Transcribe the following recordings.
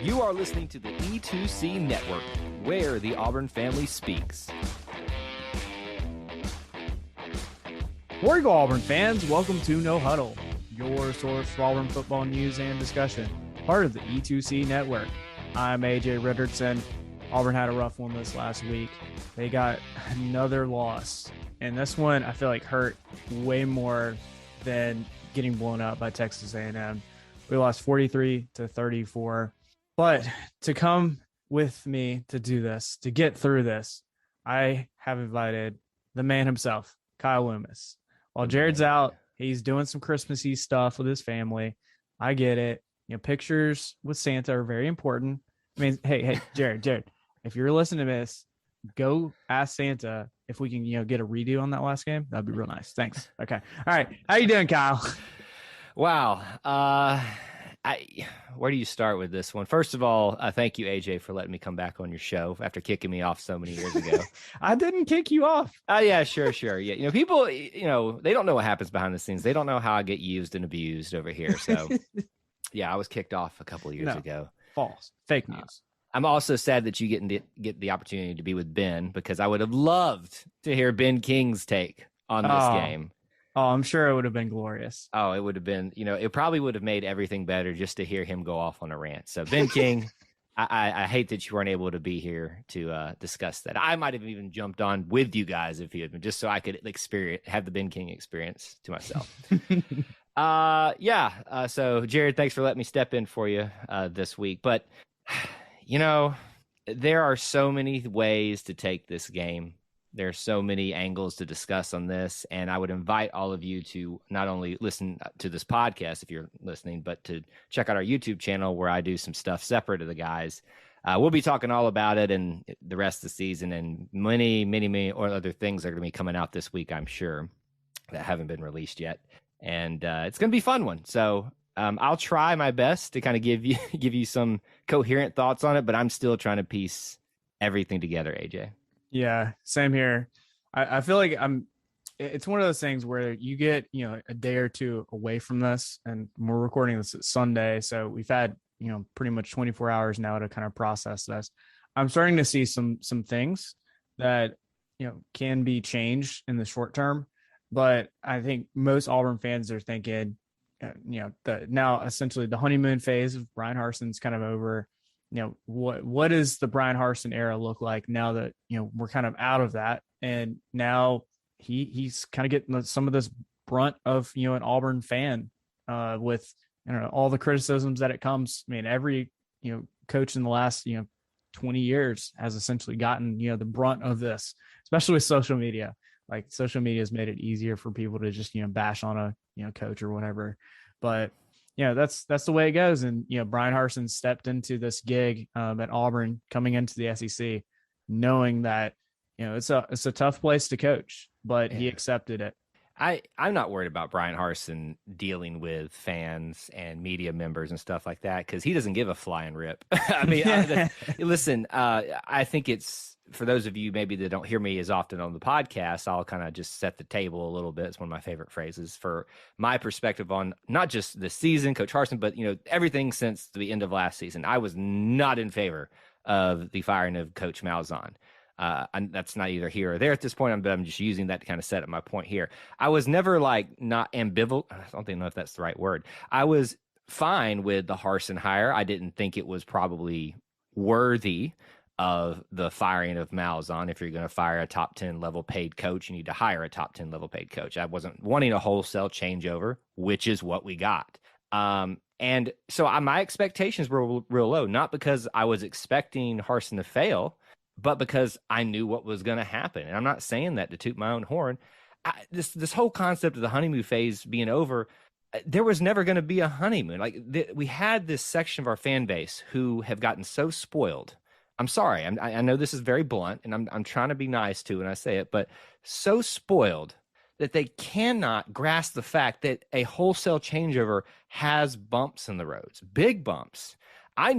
You are listening to the E2C Network, where the Auburn family speaks. War Eagle Auburn fans, welcome to No Huddle, your source for Auburn football news and discussion, part of the E2C Network. I'm AJ Richardson. Auburn had a rough one this last week. They got another loss, and this one I feel like hurt way more than getting blown out by Texas A&M. We lost 43-34. But to come with me to do this, to get through this, I have invited the man himself, Kyle Loomis. While Jared's out, he's doing some Christmassy stuff with his family. I get it. You know, pictures with Santa are very important. I mean, hey, Jared, if you're listening to this, go ask Santa if we can, get a redo on that last game. That'd be real nice. Thanks. Okay. All right. How you doing, Kyle? Wow. Where do you start with this one? First of all, thank you, AJ, for letting me come back on your show after kicking me off so many years ago. I didn't kick you off. Yeah, sure. Yeah, people, they don't know what happens behind the scenes. They don't know how I get used and abused over here. So, yeah, I was kicked off a couple of years ago. False, fake news. I'm also sad that you get the opportunity to be with Ben, because I would have loved to hear Ben King's take on this game. Oh, I'm sure it would have been glorious. Oh, it would have been, it probably would have made everything better just to hear him go off on a rant. So Ben King, I hate that you weren't able to be here to discuss that. I might have even jumped on with you guys if you had been, just so I could have the Ben King experience to myself. So Jared, thanks for letting me step in for you this week. But, there are so many ways to take this game. There are so many angles to discuss on this, and I would invite all of you to not only listen to this podcast if you're listening, but to check out our YouTube channel where I do some stuff separate of the guys. We'll be talking all about it and the rest of the season, and many or other things that are going to be coming out this week, I'm sure, that haven't been released yet. And it's going to be a fun one. So I'll try my best to kind of give you some coherent thoughts on it, but I'm still trying to piece everything together, AJ. Yeah, same here. I feel like it's one of those things where you get, a day or two away from this, and we're recording this Sunday. So we've had, pretty much 24 hours now to kind of process this. I'm starting to see some things that, can be changed in the short term, but I think most Auburn fans are thinking, now essentially the honeymoon phase of Brian Harsin's kind of over. What does the Brian Harsin era look like now that, we're kind of out of that? And now he's kind of getting some of this brunt of, an Auburn fan with, all the criticisms that it comes. I mean, every, coach in the last, 20 years has essentially gotten, the brunt of this, especially with social media. Like, social media has made it easier for people to just, bash on a, coach or whatever. But that's the way it goes. And, Brian Harsin stepped into this gig at Auburn coming into the SEC, knowing that, it's a tough place to coach, but he accepted it. I'm not worried about Brian Harsin dealing with fans and media members and stuff like that, because he doesn't give a flying rip. I mean, listen, I think it's, for those of you maybe that don't hear me as often on the podcast, I'll kind of just set the table a little bit. It's one of my favorite phrases for my perspective on not just the season, Coach Harsin, but, everything since the end of last season. I was not in favor of the firing of Coach Malzahn. And that's not either here or there at this point, but I'm just using that to kind of set up my point here. I was never not ambivalent. I don't even know if that's the right word. I was fine with the Harsin hire. I didn't think it was probably worthy of the firing of Malzahn. If you're going to fire a top 10 level paid coach, you need to hire a top 10 level paid coach. I wasn't wanting a wholesale changeover, which is what we got. And so my expectations were real low, not because I was expecting Harsin to fail, but because I knew what was going to happen. And I'm not saying that to toot my own horn. This whole concept of the honeymoon phase being over, there was never going to be a honeymoon. We had this section of our fan base who have gotten so spoiled. I'm sorry. I know this is very blunt, and I'm trying to be nice too when I say it, but so spoiled that they cannot grasp the fact that a wholesale changeover has bumps in the roads, big bumps. I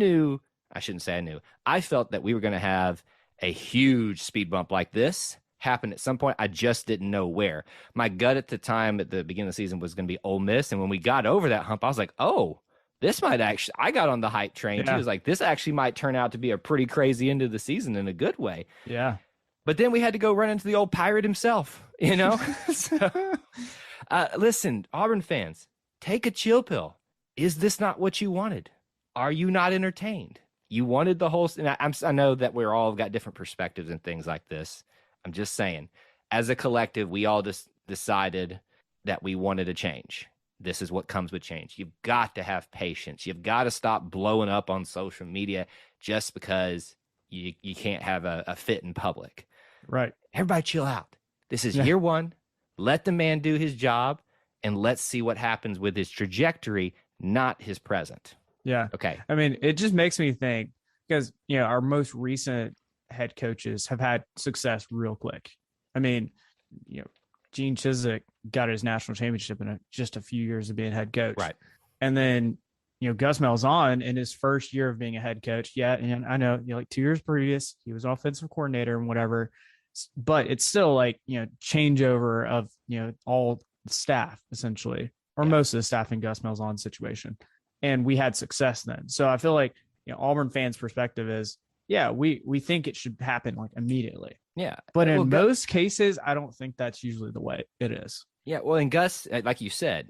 felt that we were going to have a huge speed bump like this happen at some point. I just didn't know where. My gut at the time at the beginning of the season was going to be Ole Miss, and when we got over that hump, I was like, oh, this might actually, I got on the hype train too. Yeah. It's like, this actually might turn out to be a pretty crazy end of the season in a good way. Yeah. But then we had to go run into the old pirate himself, So, listen, Auburn fans, take a chill pill. Is this not what you wanted? Are you not entertained? You wanted the whole, and I know that we're all got different perspectives and things like this. I'm just saying, as a collective, we all just decided that we wanted a change. This is what comes with change. You've got to have patience. You've got to stop blowing up on social media just because you can't have a fit in public. Right. Everybody chill out. This is year one. Let the man do his job, and let's see what happens with his trajectory, not his present. Yeah. Okay. I mean, it just makes me think because, our most recent head coaches have had success real quick. I mean, Gene Chizik got his national championship in just a few years of being head coach. Right. And then, Gus Malzahn in his first year of being a head coach. Yeah. And I know, like 2 years previous, he was offensive coordinator and whatever, but it's still like, changeover of, all the staff essentially, or most of the staff in Gus Malzahn's situation. And we had success then. So I feel like, Auburn fans' perspective is, we think it should happen like immediately. Yeah. But in most cases, I don't think that's usually the way it is. Yeah. Well, and Gus, like you said,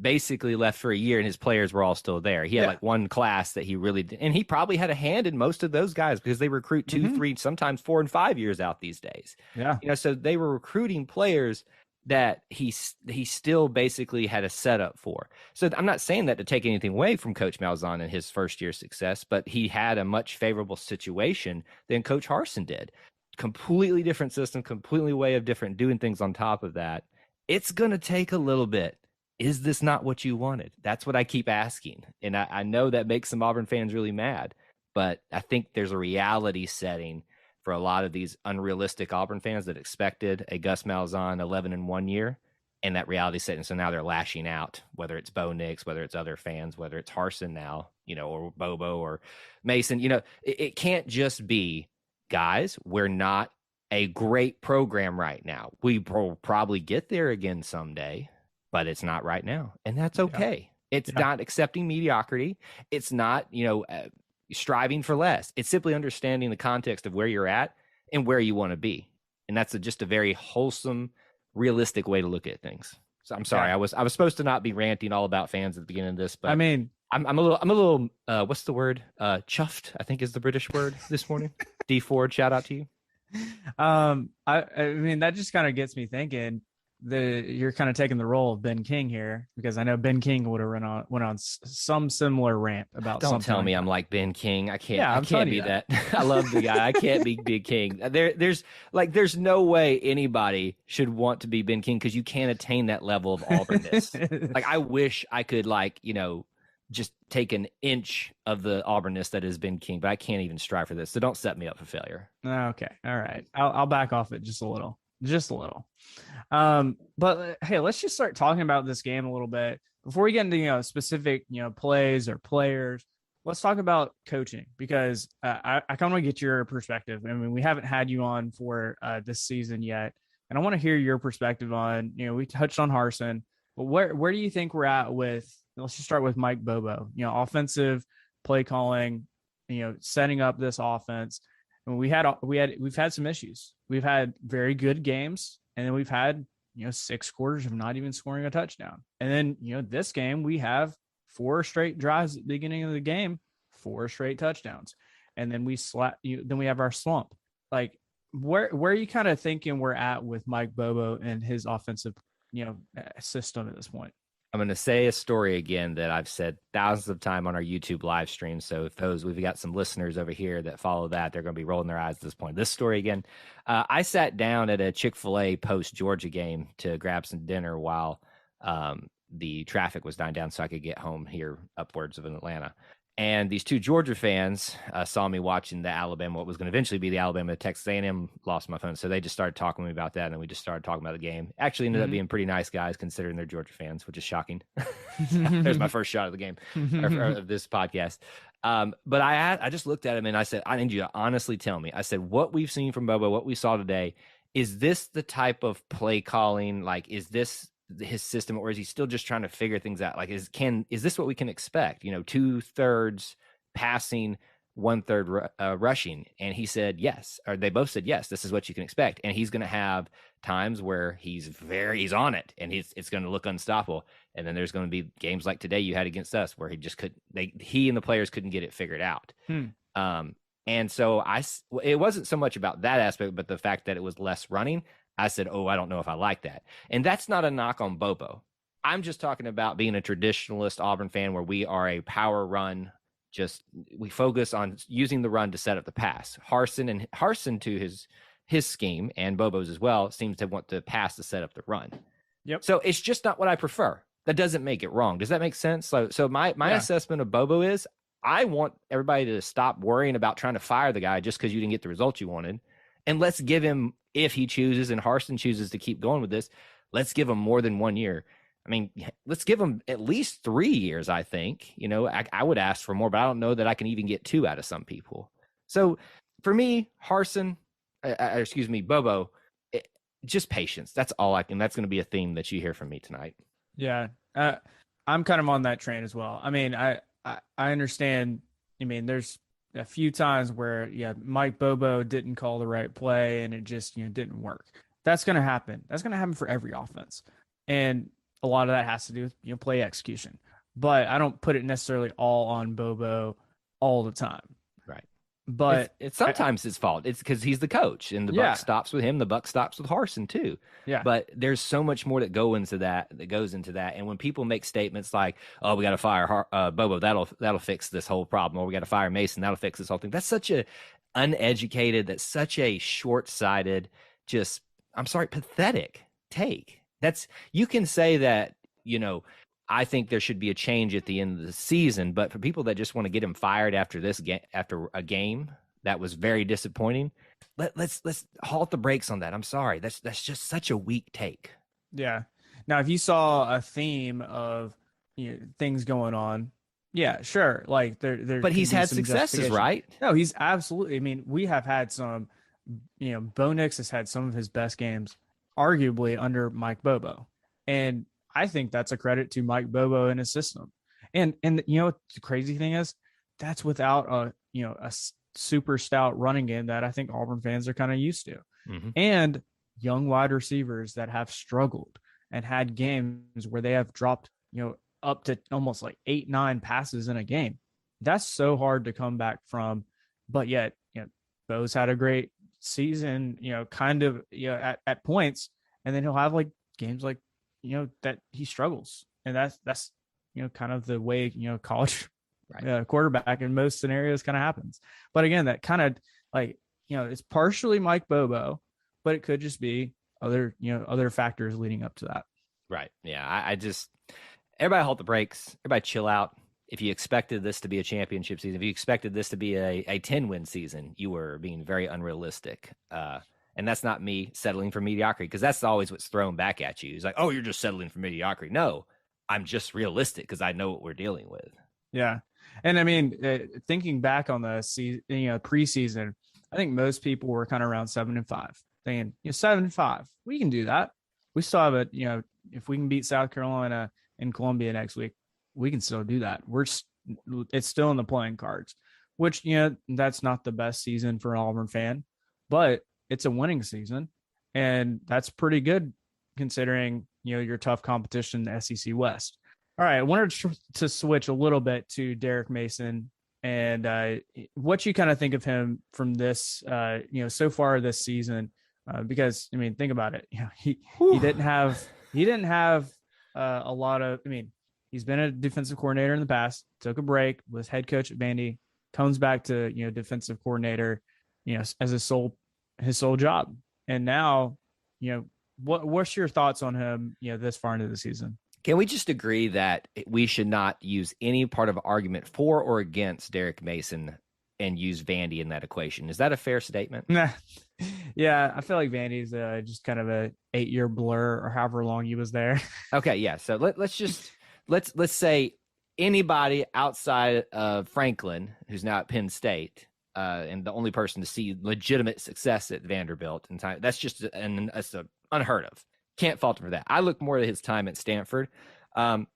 basically left for a year and his players were all still there. He had like one class that he really did. And he probably had a hand in most of those guys because they recruit 2, 3, sometimes 4 and 5 years out these days. Yeah. So they were recruiting players that he still basically had a setup for. So I'm not saying that to take anything away from Coach Malzahn and his first year success, but he had a much favorable situation than Coach Harsin did. Completely different system, completely way of different doing things on top of that. It's going to take a little bit. Is this not what you wanted? That's what I keep asking. And I know that makes some Auburn fans really mad, but I think there's a reality setting for a lot of these unrealistic Auburn fans that expected a Gus Malzahn 11-1 year, and that reality setting. So now they're lashing out, whether it's Bo Nix, whether it's other fans, whether it's Harsin now, or Bobo or Mason. It can't just be, guys, we're not a great program right now. We will probably get there again someday, but it's not right now. And that's okay. It's not accepting mediocrity. It's not, striving for less. It's simply understanding the context of where you're at and where you want to be. And that's just a very wholesome, realistic way to look at things. So I'm sorry. I was supposed to not be ranting all about fans at the beginning of this, but I mean, I'm a little, what's the word? Chuffed, I think is the British word this morning. D Ford, shout out to you. I mean, that just kind of gets me thinking you're kind of taking the role of Ben King here, because I know Ben King would have went on some similar rant about Don't something. tell me like I'm like Ben King. I can't. Yeah, I can't be that. I love the guy. I can't be Big King. There's no way anybody should want to be Ben King, because you can't attain that level of Auburnness. Like, I wish I could just take an inch of the Auburnness that has been King, but I can't even strive for this. So don't set me up for failure. Okay. All right. I'll back off it just a little. But hey, let's just start talking about this game a little bit before we get into, specific, plays or players. Let's talk about coaching, because I kind of want to get your perspective. I mean, we haven't had you on for this season yet, and I want to hear your perspective on, we touched on Harsin, but where do you think we're at with, let's just start with Mike Bobo, offensive play calling, setting up this offense. And we've had some issues. We've had very good games, and then we've had, 6 quarters of not even scoring a touchdown. And then, this game, we have 4 straight drives at the beginning of the game, 4 straight touchdowns. And then then we have our slump. Like, where are you kind of thinking we're at with Mike Bobo and his offensive, system at this point? I'm going to say a story again that I've said thousands of times on our YouTube live stream. So if we've got some listeners over here that follow that, they're going to be rolling their eyes at this point. This story again, I sat down at a Chick-fil-A post-Georgia game to grab some dinner while the traffic was dying down so I could get home here upwards of Atlanta. And these 2 Georgia fans saw me watching the Alabama, what was going to eventually be the Alabama Texas A&M, lost my phone. So they just started talking to me about that, and then we just started talking about the game. Actually ended up being pretty nice guys considering they're Georgia fans, which is shocking. There's my first shot of the game, or of this podcast. But I just looked at him and I said, I need you to honestly tell me. I said, what we've seen from Bobo, what we saw today, is this the type of play calling? Like, is this his system, or is he still just trying to figure things out? Like, is this what we can expect? 2/3 passing, 1/3 rushing. And he said yes, or they both said yes. This is what you can expect, and he's going to have times where he's on it, and it's going to look unstoppable. And then there's going to be games like today you had against us where he just couldn't. He and the players couldn't get it figured out. And so it wasn't so much about that aspect, but the fact that it was less running. I said, oh, I don't know if I like that. And that's not a knock on Bobo. I'm just talking about being a traditionalist Auburn fan where we are a power run. We focus on using the run to set up the pass. Harsin to his scheme, and Bobo's as well, seems to want to pass to set up the run. Yep. So it's just not what I prefer. That doesn't make it wrong. Does that make sense? So my assessment of Bobo is I want everybody to stop worrying about trying to fire the guy just because you didn't get the results you wanted. And let's give him, if he chooses and Harsin chooses to keep going with this, let's give him more than 1 year. I mean, let's give him at least 3 years, I think. I would ask for more, but I don't know that I can even get 2 out of some people. So for me, Bobo, just patience. That's all that's going to be a theme that you hear from me tonight. Yeah. I'm kind of on that train as well. I mean, I understand. I mean, there's a few times where, Mike Bobo didn't call the right play and it just, didn't work. That's going to happen. That's going to happen for every offense. And a lot of that has to do with, play execution. But I don't put it necessarily all on Bobo all the time. Right. But it's sometimes his fault. It's because he's the coach, and the buck stops with him. The buck stops with Harsin too. Yeah. But there's so much more that goes into that. And when people make statements like, "Oh, we got to fire Bobo. That'll fix this whole problem," or "We got to fire Mason. That'll fix this whole thing." That's such a uneducated. That's such a short-sighted. Just, I'm sorry, pathetic take. You can say that. I think there should be a change at the end of the season, but for people that just want to get him fired after a game that was very disappointing, let's halt the brakes on that. I'm sorry. That's just such a weak take. Yeah. Now, if you saw a theme of things going on, yeah, sure. Like there. But he's had successes, right? No, he's absolutely. I mean, we have had some. Bo Nix has had some of his best games, arguably under Mike Bobo, and I think that's a credit to Mike Bobo and his system. And the crazy thing is that's without a super stout running game that I think Auburn fans are kind of used to. Mm-hmm. And young wide receivers that have struggled and had games where they have dropped, up to almost like 8-9 passes in a game. That's so hard to come back from. But yet, Bo's had a great season, kind of, at points, and then he'll have like games like, that he struggles. And that's kind of the way, college quarterback in most scenarios kind of happens. But again, that kind of like, it's partially Mike Bobo, but it could just be other factors leading up to that. Right. Yeah. I just, everybody halt the brakes. Everybody chill out. If you expected this to be a championship season, if you expected this to be a 10-win season, you were being very unrealistic. And that's not me settling for mediocrity, because that's always what's thrown back at you. It's like, oh, you're just settling for mediocrity. No, I'm just realistic because I know what we're dealing with. Yeah. And I mean, thinking back on the season, preseason, I think most people were kind of around 7-5, thinking, 7-5, we can do that. We still have if we can beat South Carolina and Columbia next week, we can still do that. It's still in the playing cards, which, that's not the best season for an Auburn fan, but it's a winning season, and that's pretty good considering, your tough competition in the SEC West. All right. I wanted to switch a little bit to Derek Mason and what you kind of think of him from this, so far this season, because I mean, think about it. He didn't have a lot of, he's been a defensive coordinator in the past, took a break, was head coach at Vandy, comes back to, defensive coordinator, as his sole job. And now, what's your thoughts on him, this far into the season? Can we just agree that we should not use any part of argument for or against Derek Mason and use Vandy in that equation? Is that a fair statement? Yeah, I feel like Vandy's just kind of a 8-year blur, or however long he was there. Okay, yeah. So let's say anybody outside of Franklin, who's now at Penn State, and the only person to see legitimate success at Vanderbilt in time, that's just that's unheard of. can't fault him for that. I look more at his time at Stanford. Um,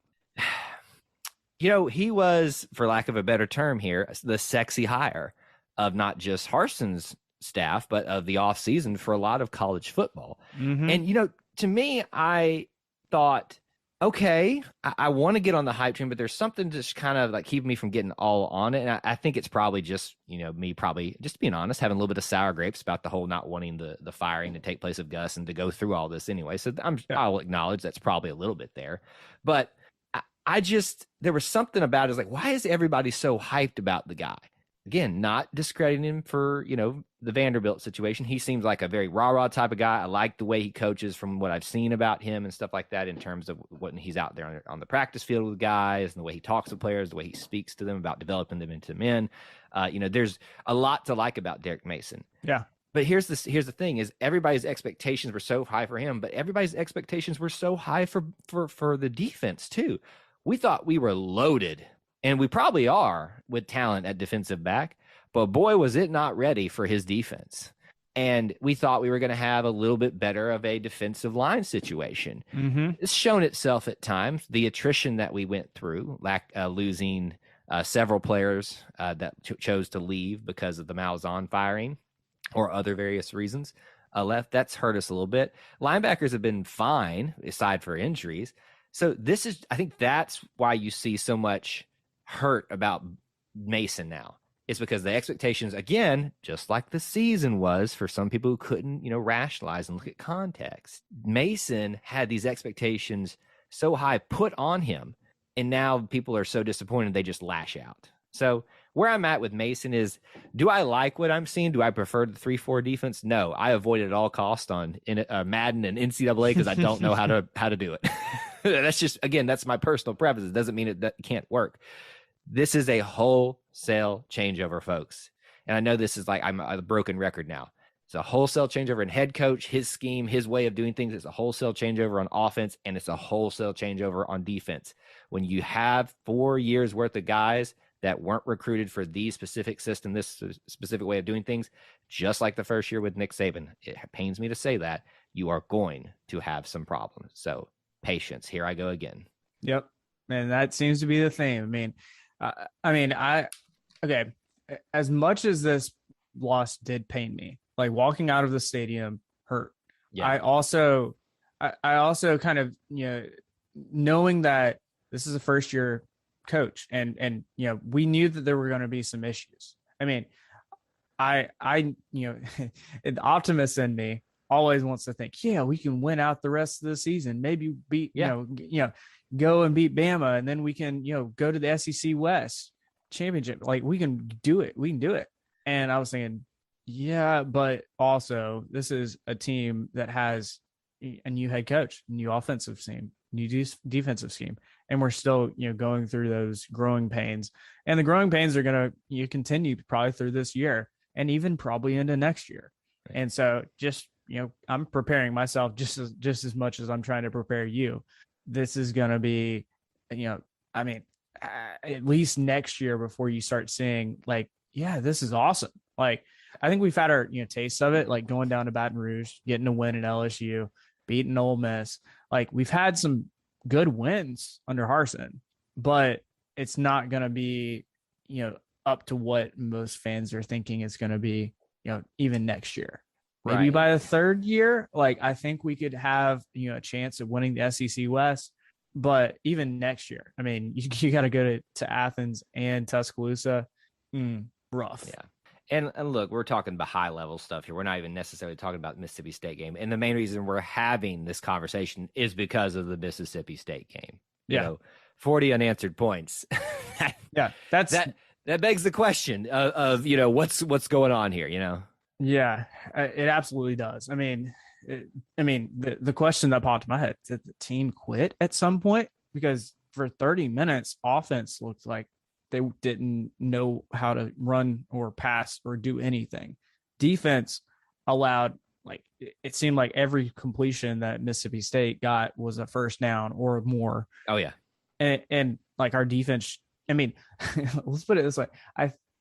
you know, he was, for lack of a better term here, the sexy hire of not just Harson's staff, but of the offseason for a lot of college football. Mm-hmm. And, you know, to me, I thought, okay, I want to get on the hype train, but there's something just kind of like keeping me from getting all on it. And I think it's probably just, you know, me probably just being honest, having a little bit of sour grapes about the whole not wanting the firing to take place of Gus and to go through all this anyway. So I'll acknowledge that's probably a little bit there. But I just, there was something about it. It's like, why is everybody so hyped about the guy? Again, not discrediting him for, you know, the Vanderbilt situation. He seems like a very rah-rah type of guy. I like the way he coaches from what I've seen about him and stuff like that in terms of when he's out there on the practice field with guys and the way he talks to players, the way he speaks to them about developing them into men. You know, there's a lot to like about Derek Mason. Yeah. But here's the thing is everybody's expectations were so high for him, but everybody's expectations were so high for the defense too. We thought we were loaded, and we probably are with talent at defensive back, but boy, was it not ready for his defense. And we thought we were going to have a little bit better of a defensive line situation. Mm-hmm. It's shown itself at times. The attrition that we went through, losing several players that chose to leave because of the Malzahn firing or other various reasons left, that's hurt us a little bit. Linebackers have been fine, aside for injuries. So this is, I think that's why you see so much hurt about Mason now. It's because the expectations, again, just like the season was for some people who couldn't, you know, rationalize and look at context. Mason had these expectations so high put on him, and now people are so disappointed they just lash out. So where I'm at with Mason is, do I like what I'm seeing? Do I prefer the 3-4 defense? No, I avoid it at all costs on Madden and NCAA because I don't know how to do it. That's just, again, that's my personal preference. It doesn't mean it can't work. This is a wholesale changeover, folks. And I know this is like, I'm a broken record now. It's a wholesale changeover in head coach, his scheme, his way of doing things. It's a wholesale changeover on offense, and it's a wholesale changeover on defense. When you have 4 years worth of guys that weren't recruited for the specific system, this specific way of doing things, just like the first year with Nick Saban, it pains me to say that, you are going to have some problems. So patience. Here I go again. Yep. And that seems to be the theme. Okay. As much as this loss did pain me, like walking out of the stadium hurt. Yeah. I also kind of, you know, knowing that this is a first year coach and, you know, we knew that there were going to be some issues. I mean, I, you know, the optimist in me always wants to think, yeah, we can win out the rest of the season. Maybe beat, you know, go and beat Bama, and then we can, you know, go to the SEC West championship. Like we can do it. We can do it. And I was thinking, yeah, but also this is a team that has a new head coach, new offensive scheme, new defensive scheme. And we're still, you know, going through those growing pains, and the growing pains are going to continue probably through this year and even probably into next year. Right. And so just, you know, I'm preparing myself just as much as I'm trying to prepare you. This is going to be, you know, I mean, at least next year before you start seeing like, yeah, this is awesome. Like, I think we've had our, you know, taste of it, like going down to Baton Rouge, getting a win at LSU, beating Ole Miss. Like we've had some good wins under Harsin, but it's not going to be, you know, up to what most fans are thinking it's going to be, you know, even next year. Maybe by the third year, like I think we could have, you know, a chance of winning the SEC West. But even next year, I mean, you got to go to Athens and Tuscaloosa. Rough. Yeah. And look, we're talking about high level stuff here. We're not even necessarily talking about the Mississippi State game. And the main reason we're having this conversation is because of the Mississippi State game. You know, 40 unanswered points. That begs the question of, you know, what's going on here, you know? Yeah, it absolutely does. I mean, the question that popped in my head, did the team quit at some point? Because for 30 minutes, offense looked like they didn't know how to run or pass or do anything. Defense allowed, like, it seemed like every completion that Mississippi State got was a first down or more. Oh, yeah. And like our defense, I mean, let's put it this way.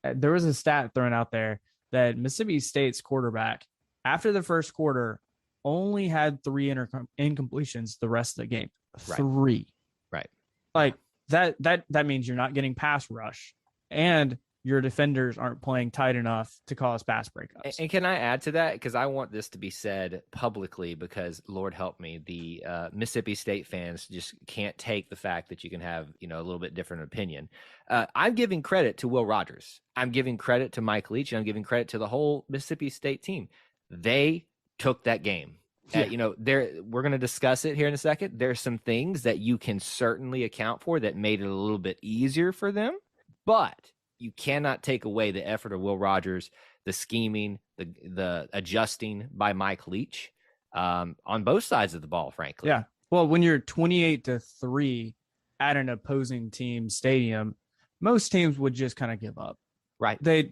There was a stat thrown out there that Mississippi State's quarterback, after the first quarter, only had three incompletions the rest of the game. Right. Three. Right. Like that means you're not getting pass rush, and your defenders aren't playing tight enough to cause pass breakups. And can I add to that? Because I want this to be said publicly, because Lord help me, the Mississippi State fans just can't take the fact that you can have, a little bit different opinion. I'm giving credit to Will Rogers. I'm giving credit to Mike Leach. And I'm giving credit to the whole Mississippi State team. They took that game. Yeah. We're going to discuss it here in a second. There's some things that you can certainly account for that made it a little bit easier for them, but you cannot take away the effort of Will Rogers, the scheming, the adjusting by Mike Leach on both sides of the ball, frankly. Yeah. Well, when you're 28-3 at an opposing team stadium, most teams would just kind of give up. Right. They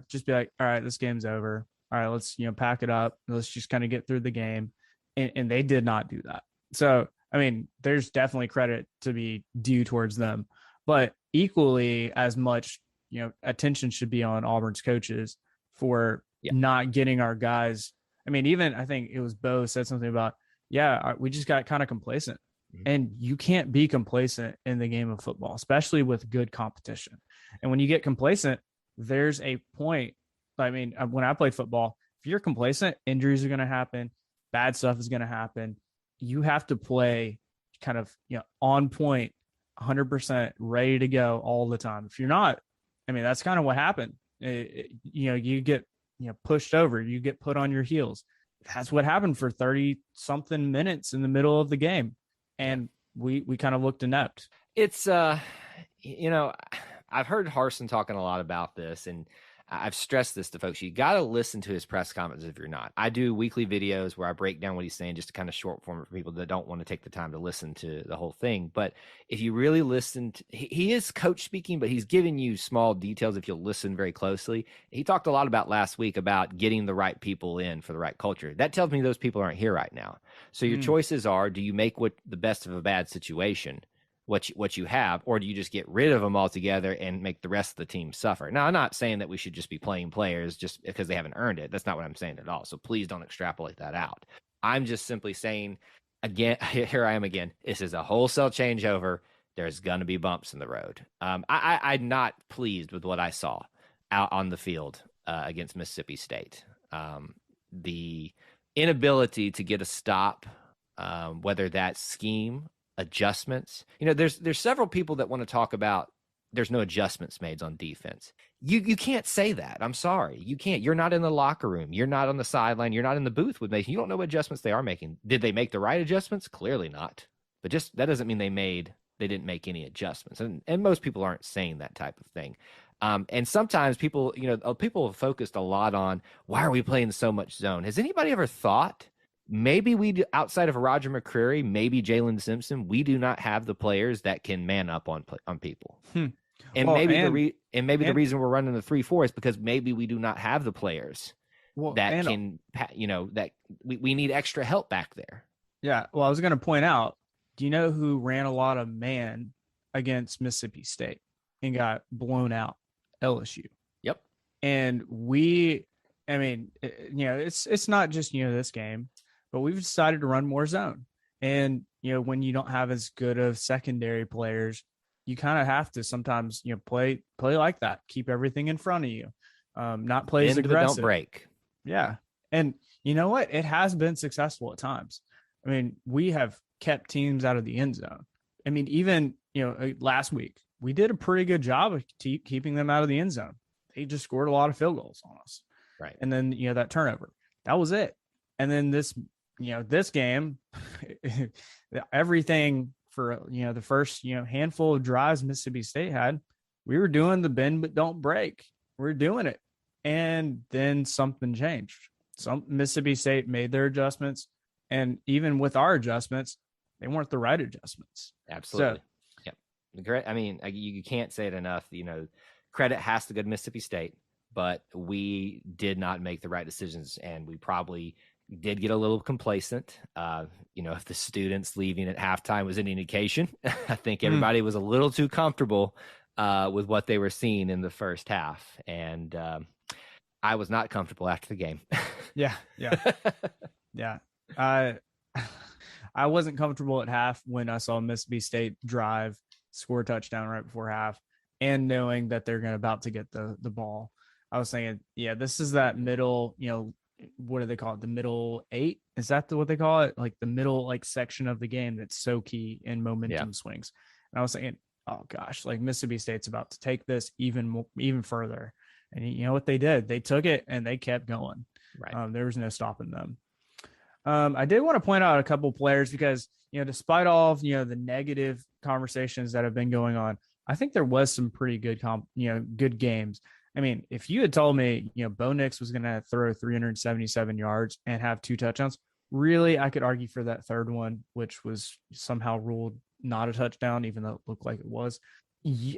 just be like, all right, this game's over. All right, let's pack it up. Let's just kind of get through the game. And they did not do that. So, I mean, there's definitely credit to be due towards them, but equally as much, attention should be on Auburn's coaches for not getting our guys. I mean, even I think it was Bo said something about, we just got kind of complacent. Mm-hmm. And you can't be complacent in the game of football, especially with good competition. And when you get complacent, there's a point. I mean, when I played football, if you're complacent, injuries are going to happen. Bad stuff is going to happen. You have to play kind of, on point, 100% ready to go all the time. If you're not, I mean, that's kind of what happened. You get, pushed over, you get put on your heels. That's what happened for 30 something minutes in the middle of the game. And we kind of looked inept. It's, I've heard Harsin talking a lot about this, and I've stressed this to folks. You got to listen to his press comments if you're not. I do weekly videos where I break down what he's saying, just to kind of short form it for people that don't want to take the time to listen to the whole thing. But if you really listen, he is coach speaking, but he's giving you small details if you'll listen very closely. He talked a lot about last week about getting the right people in for the right culture. That tells me those people aren't here right now. So your choices are, do you make the best of a bad situation, what you have, or do you just get rid of them altogether and make the rest of the team suffer? Now, I'm not saying that we should just be playing players just because they haven't earned it. That's not what I'm saying at all. So please don't extrapolate that out. I'm just simply saying, again, here I am again. This is a wholesale changeover. There's going to be bumps in the road. I'm not pleased with what I saw out on the field against Mississippi State. The inability to get a stop, whether that's scheme, adjustments. There's several people that want to talk about there's no adjustments made on defense. You can't say that. I'm sorry. You can't. You're not in the locker room. You're not on the sideline. You're not in the booth with making. You don't know what adjustments they are making. Did they make the right adjustments? Clearly not. But just that doesn't mean they didn't make any adjustments. And most people aren't saying that type of thing. And sometimes people have focused a lot on, why are we playing so much zone? Has anybody ever thought maybe we, outside of Roger McCreary, maybe Jalen Simpson, we do not have the players that can man up on people. And the reason we're running the 3-4 is because maybe we do not have the players that can, that we need extra help back there. Yeah. Well, I was going to point out, do you know who ran a lot of man against Mississippi State and got blown out? LSU. Yep. And it's not just, this game, but we've decided to run more zone. And, when you don't have as good of secondary players, you kind of have to sometimes, play like that. Keep everything in front of you. Not play as aggressive. Don't break. Yeah. And you know what? It has been successful at times. I mean, we have kept teams out of the end zone. I mean, even, last week, we did a pretty good job of keeping them out of the end zone. They just scored a lot of field goals on us. Right. And then, that turnover, that was it. And then this game, everything for, the first, handful of drives Mississippi State had, we were doing the bend but don't break. We're doing it. And then something changed. Mississippi State made their adjustments. And even with our adjustments, they weren't the right adjustments. Absolutely. So, great. I mean, you can't say it enough. Credit has to go to Mississippi State, but we did not make the right decisions, and we probably did get a little complacent. If the students leaving at halftime was any indication, I think everybody was a little too comfortable with what they were seeing in the first half, and I was not comfortable after the game. Yeah. I I wasn't comfortable at half when I saw Mississippi State drive, score a touchdown right before half, and knowing that they're about to get the ball. I was thinking, yeah, this is that middle, what do they call it? The middle eight? Is that what they call it? Like the middle section of the game that's so key in momentum swings. And I was thinking, oh gosh, like Mississippi State's about to take this even further. And you know what they did? They took it and they kept going. Right. There was no stopping them. I did want to point out a couple players because, despite all of, the negative conversations that have been going on, I think there was some pretty good, good games. I mean, if you had told me, Bo Nix was going to throw 377 yards and have 2 touchdowns, really, I could argue for that third one, which was somehow ruled not a touchdown, even though it looked like it was.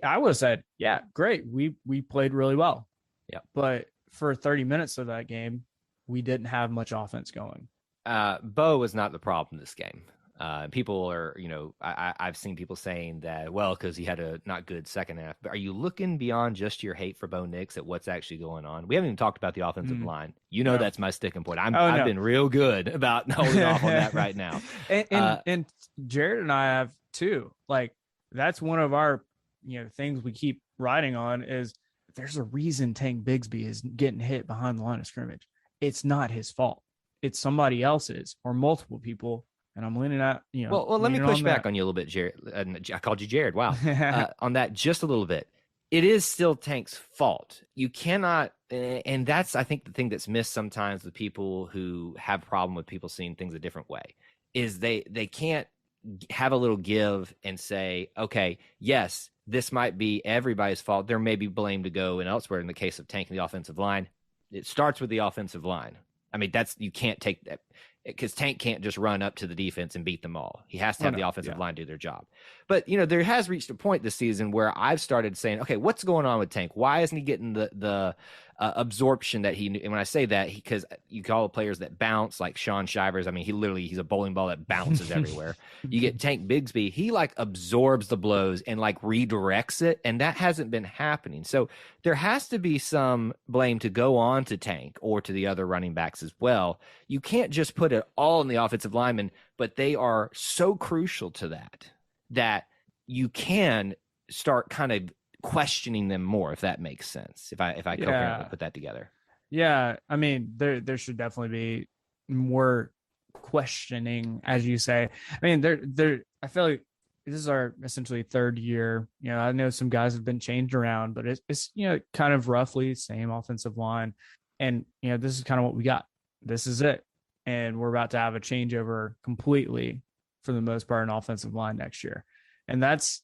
I would have said, yeah, great. We played really well. Yeah. But for 30 minutes of that game, we didn't have much offense going. Bo was not the problem this game. People are, I've seen people saying that, well, because he had a not good second half. But are you looking beyond just your hate for Bo Nix at what's actually going on? We haven't even talked about the offensive line. That's my sticking point. I've been real good about holding off on that right now. And Jared and I have too. Like, that's one of our, things we keep riding on is there's a reason Tank Bigsby is getting hit behind the line of scrimmage. It's not his fault. It's somebody else's or multiple people. And I'm leaning at, Well, let me push back on you a little bit, Jared. I called you Jared. Wow. On that just a little bit. It is still Tank's fault. You cannot, and that's, I think, the thing that's missed sometimes with people who have a problem with people seeing things a different way, is they can't have a little give and say, okay, yes, this might be everybody's fault. There may be blame to go and elsewhere in the case of Tank and the offensive line. It starts with the offensive line. I mean, you can't take that, because Tank can't just run up to the defense and beat them all. He has to have the offensive line do their job. But, there has reached a point this season where I've started saying, okay, what's going on with Tank? Why isn't he getting the absorption that he, and when I say that, because you call players that bounce, like Sean Shivers. I mean, he's a bowling ball that bounces everywhere. You get Tank Bigsby, he absorbs the blows and redirects it, and that hasn't been happening. So there has to be some blame to go on to Tank or to the other running backs as well. You can't just put it all in the offensive linemen, but they are so crucial to that you can start kind of questioning them more, if that makes sense. If I coherently put that together. Yeah, I mean, there should definitely be more questioning, as you say. I mean, I feel like this is our essentially third year. I know some guys have been changed around, but it's kind of roughly same offensive line, and this is kind of what we got. This is it, and we're about to have a changeover completely for the most part in offensive line next year, and that's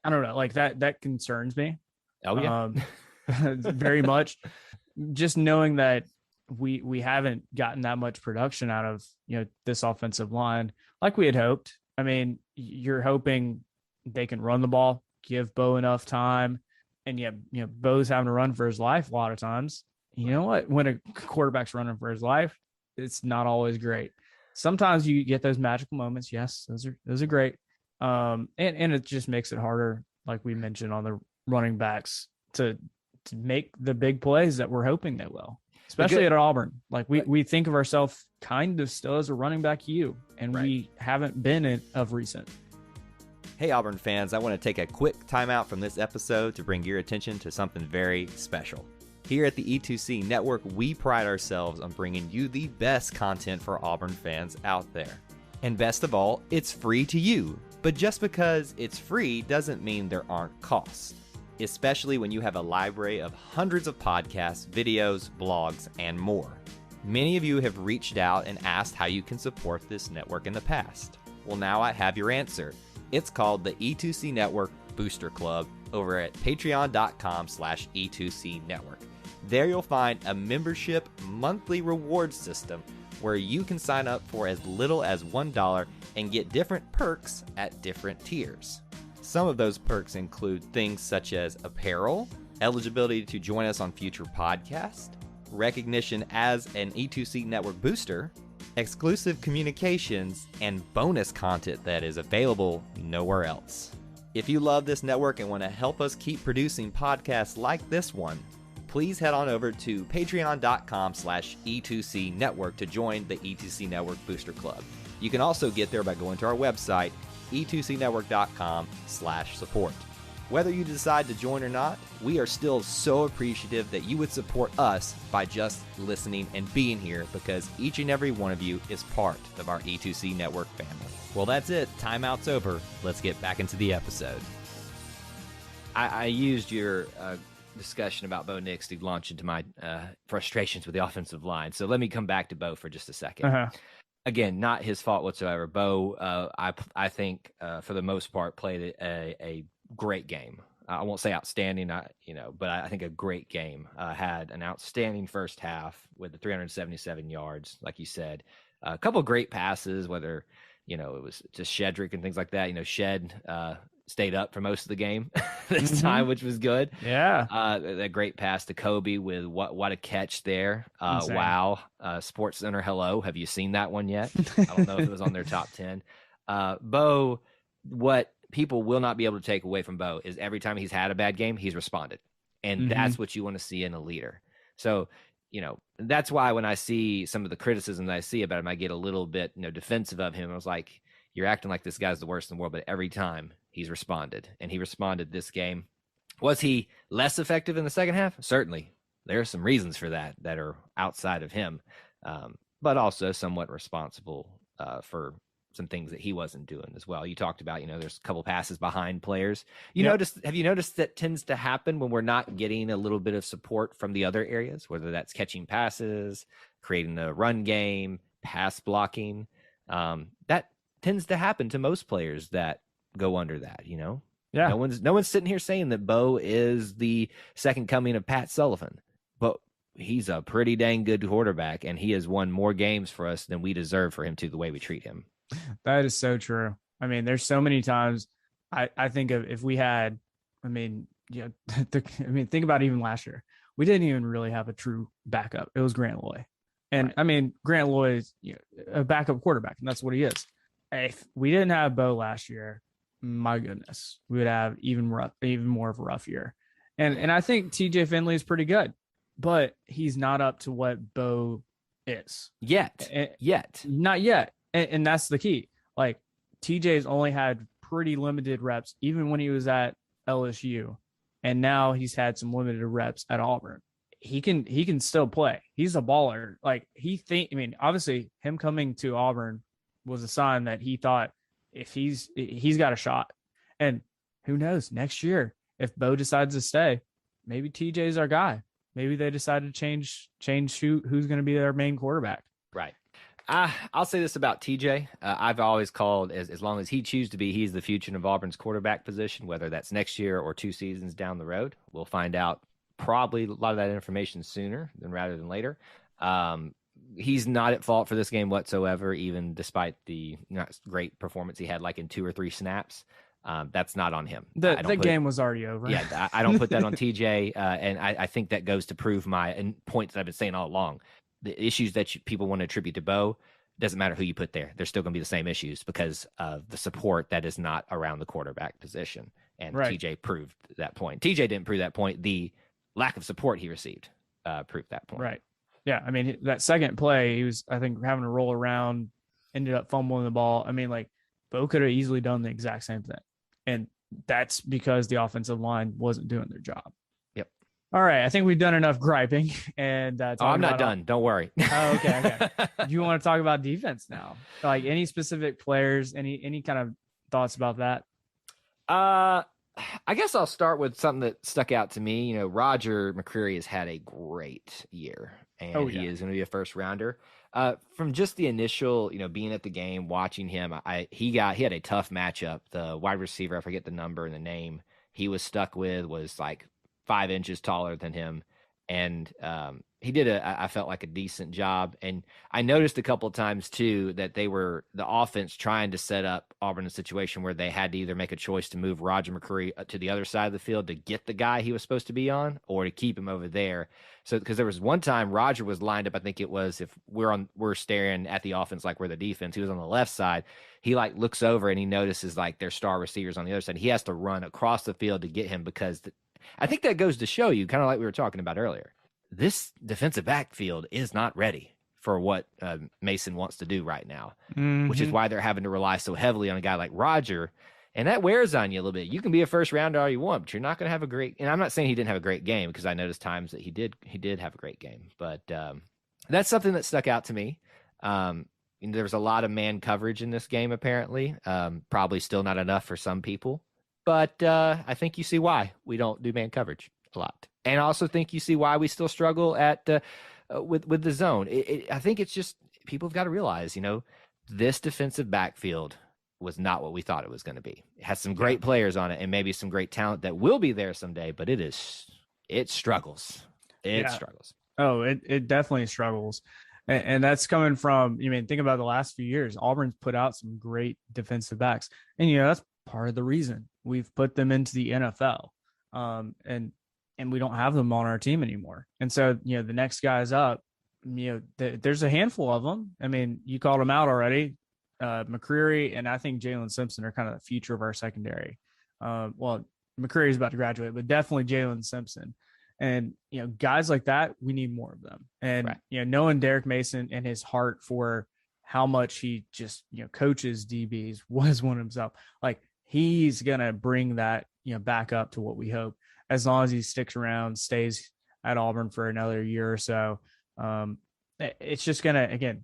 I don't know, that concerns me. Oh yeah, very much. Just knowing that we haven't gotten that much production out of this offensive line like we had hoped. I mean, you're hoping they can run the ball, give Bo enough time, and yet Bo's having to run for his life a lot of times. You know what? When a quarterback's running for his life, it's not always great. Sometimes you get those magical moments. Yes, those are great. And it just makes it harder, like we mentioned, on the running backs to make the big plays that we're hoping they will, especially at Auburn. Like we think of ourselves kind of still as a running back and we haven't been of recent. Hey, Auburn fans, I want to take a quick timeout from this episode to bring your attention to something very special. Here at the E2C Network, we pride ourselves on bringing you the best content for Auburn fans out there. And best of all, it's free to you. But just because it's free doesn't mean there aren't costs, especially when you have a library of hundreds of podcasts, videos, blogs, and more. Many of you have reached out and asked how you can support this network in the past. Well, now I have your answer. It's called the E2C Network Booster Club over at patreon.com/E2C Network. There you'll find a membership monthly reward system where you can sign up for as little as $1 and get different perks at different tiers. Some of those perks include things such as apparel, eligibility to join us on future podcasts, recognition as an E2C Network booster, exclusive communications, and bonus content that is available nowhere else. If you love this network and want to help us keep producing podcasts like this one, please head on over to patreon.com/E2C Network to join the E2C Network Booster Club. You can also get there by going to our website, e2cnetwork.com/support. Whether you decide to join or not, we are still so appreciative that you would support us by just listening and being here, because each and every one of you is part of our E2C Network family. Well, that's it. Timeout's over. Let's get back into the episode. I used your discussion about Bo Nix to launch into my frustrations with the offensive line. So let me come back to Bo for just a second. Again, not his fault whatsoever. Bo, I think for the most part played a great game. I won't say outstanding, but I think a great game. Had an outstanding first half with the 377 yards, like you said. A couple of great passes, whether it was just Shedrick and things like that. Shed stayed up for most of the game this time, which was good. Yeah. A great pass to Kobe with what a catch there. Wow. Sports Center, hello. Have you seen that one yet? I don't know if it was on their top 10. Bo, what people will not be able to take away from Bo is every time he's had a bad game, he's responded. And that's what you want to see in a leader. So, that's why when I see some of the criticism that I see about him, I get a little bit, defensive of him. I was like, you're acting like this guy's the worst in the world, but every time he's responded, and he responded this game. Was he less effective in the second half? Certainly. There are some reasons for that are outside of him, but also somewhat responsible for some things that he wasn't doing as well. You talked about, there's a couple passes behind players. Have you noticed that tends to happen when we're not getting a little bit of support from the other areas, whether that's catching passes, creating the run game, pass blocking? That tends to happen to most players that go under that, Yeah. No one's sitting here saying that Bo is the second coming of Pat Sullivan, but he's a pretty dang good quarterback, and he has won more games for us than we deserve for him to, the way we treat him. That is so true. I mean, there's so many times I think of if we had, think about even last year, we didn't even really have a true backup. It was Grant Loy. And right. Grant Loy is a backup quarterback, and that's what he is. If we didn't have Bo last year, my goodness, we would have even more of a rough year. And I think TJ Finley is pretty good, but he's not up to what Bo is yet. Not yet. And that's the key. Like, TJ's only had pretty limited reps, even when he was at LSU. And now he's had some limited reps at Auburn. He can still play. He's a baller. Like, obviously him coming to Auburn was a sign that he thought if he's got a shot. And who knows, next year, if Bo decides to stay, maybe TJ's our guy. Maybe they decide to change who's going to be their main quarterback. Right. I'll say this about TJ. I've always called, as long as he chooses to be, he's the future of Auburn's quarterback position, whether that's next year or 2 seasons down the road. We'll find out probably a lot of that information sooner rather than later. He's not at fault for this game whatsoever, even despite the not great performance he had like in 2 or 3 snaps. That's not on him. The game was already over. Yeah, I don't put that on TJ, and I think that goes to prove my point that I've been saying all along. The issues that people want to attribute to Bo, doesn't matter who you put there. They're still going to be the same issues because of the support that is not around the quarterback position. And right. TJ proved that point. TJ didn't prove that point. The lack of support he received proved that point. Right. Yeah. I mean, that second play, he was, I think, having to roll around, ended up fumbling the ball. I mean, like, Bo could have easily done the exact same thing. And that's because the offensive line wasn't doing their job. Yep. All right. I think we've done enough griping. And I'm not done. Don't worry. Oh, okay. Do you want to talk about defense now? Like, any specific players, any kind of thoughts about that? I guess I'll start with something that stuck out to me. Roger McCreary has had a great year, and he is going to be a first rounder. From just the initial, being at the game, watching him, he had a tough matchup. The wide receiver, I forget the number and the name, he was stuck with was like 5 inches taller than him. And he did I felt like a decent job. And I noticed a couple of times too that the offense trying to set up Auburn in a situation where they had to either make a choice to move Roger McCreary to the other side of the field to get the guy he was supposed to be on, or to keep him over there. So, because there was one time Roger was lined up, I think it was, if we're staring at the offense like we're the defense, he was on the left side. He like looks over and he notices like their star receivers on the other side. He has to run across the field to get him because I think that goes to show you, kind of like we were talking about earlier, this defensive backfield is not ready for what Mason wants to do right now, which is why they're having to rely so heavily on a guy like Roger. And that wears on you a little bit. You can be a first rounder all you want, but you're not going to have a great. And I'm not saying he didn't have a great game, because I noticed times that he did have a great game. But that's something that stuck out to me. There was a lot of man coverage in this game, apparently. Probably still not enough for some people. But I think you see why we don't do man coverage a lot. And I also think you see why we still struggle at with the zone. I think it's just people have got to realize, this defensive backfield was not what we thought it was going to be. It has some great players on it and maybe some great talent that will be there someday, but it struggles. It struggles. Oh, it definitely struggles. And that's coming from, think about the last few years. Auburn's put out some great defensive backs. And, that's part of the reason we've put them into the NFL. And we don't have them on our team anymore. And so, the next guys up, there's a handful of them. I mean, you called them out already. McCreary and I think Jalen Simpson are kind of the future of our secondary. Well, McCreary's about to graduate, but definitely Jalen Simpson. And, guys like that, we need more of them. And, knowing Derek Mason and his heart for how much he just, coaches DBs, was one himself, like he's going to bring that, back up to what we hope, as long as he sticks around, stays at Auburn for another year or so. It's just going to, again,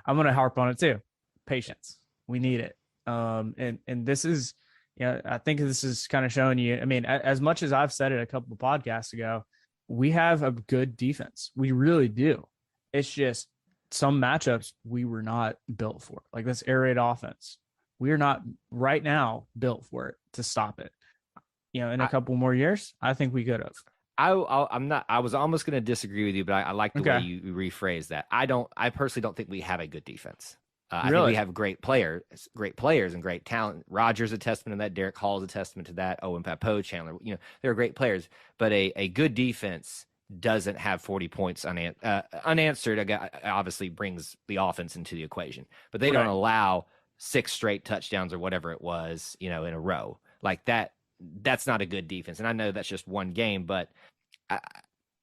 I'm going to harp on it too. Patience. We need it. And this is, I think this is kind of showing you, as much as I've said it a couple of podcasts ago, we have a good defense. We really do. It's just some matchups we were not built for, like this air raid offense. We are not right now built for it to stop it. In a couple more years, I think we could have. I was almost going to disagree with you, but I like the way you rephrase that. I personally don't think we have a good defense. I think we have great players and great talent. Rogers a testament to that. Derek Hall is a testament to that. Owen Papo, Chandler, they're great players, but a good defense doesn't have 40 points unanswered. Obviously brings the offense into the equation, but they don't allow 6 straight touchdowns or whatever it was, in a row like that. That's not a good defense. And I know that's just one game, but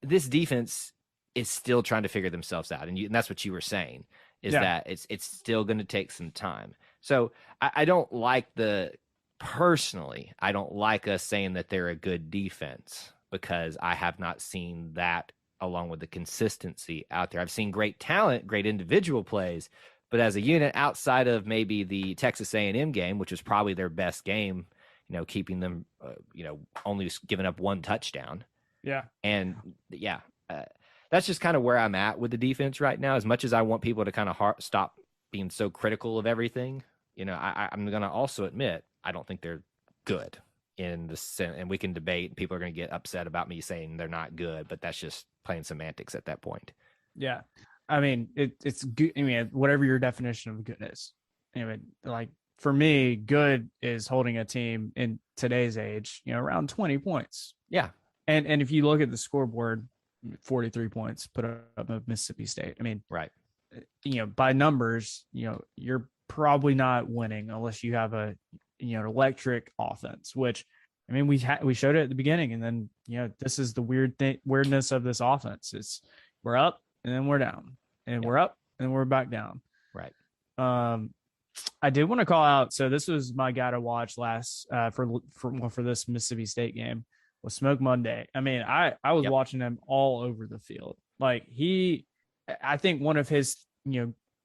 this defense is still trying to figure themselves out. And that's what you were saying, is that it's still going to take some time. So I don't like personally, I don't like us saying that they're a good defense, because I have not seen that along with the consistency out there. I've seen great talent, great individual plays, but as a unit outside of maybe the Texas A&M game, which was probably their best game, keeping them, only giving up 1 touchdown. Yeah. And that's just kind of where I'm at with the defense right now. As much as I want people to kind of stop being so critical of everything, I'm going to also admit, I don't think they're good in the sense, and we can debate. People are going to get upset about me saying they're not good, but that's just plain semantics at that point. Yeah. It's good. Whatever your definition of good is, like, for me, good is holding a team in today's age, around 20 points. Yeah. And if you look at the scoreboard, 43 points put up of Mississippi State. Right. By numbers, you're probably not winning unless you have an electric offense, which, we showed it at the beginning. And then, this is the weirdness of this offense. It's we're up and then we're down, and we're up and then we're back down. Right. I did want to call out. So this was my guy to watch last for this Mississippi State game, was Smoke Monday. I was watching him all over the field. Like I think one of his,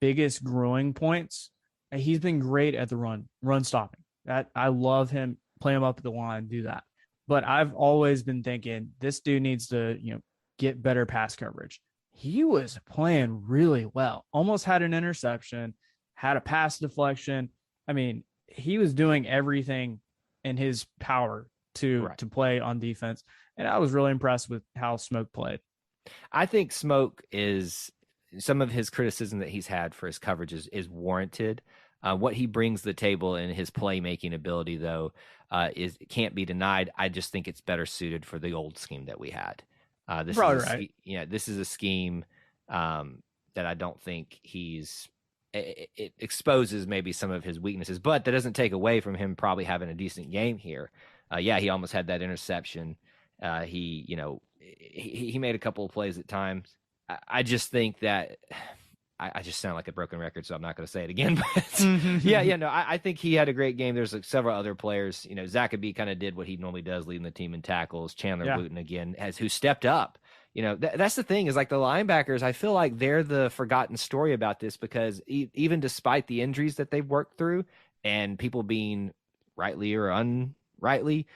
biggest growing points, he's been great at the run stopping. That I love him, play him up at the line, do that. But I've always been thinking this dude needs to, get better pass coverage. He was playing really well, almost had an interception, had a pass deflection. He was doing everything in his power to play on defense. And I was really impressed with how Smoke played. I think Smoke is, some of his criticism that he's had for his coverage is warranted. What he brings to the table and his playmaking ability, though, can't be denied. I just think it's better suited for the old scheme that we had. This is a scheme that I don't think it exposes maybe some of his weaknesses, but that doesn't take away from him probably having a decent game here. He almost had that interception, He made a couple of plays at times. I just think that I just sound like a broken record, so I'm not going to say it again. But no, I think he had a great game. There's like several other players. Zachary kind of did what he normally does, leading the team in tackles. Chandler Wooten again who stepped up. That's the thing is like the linebackers. I feel like they're the forgotten story about this because even despite the injuries that they've worked through and people being rightly or unrightly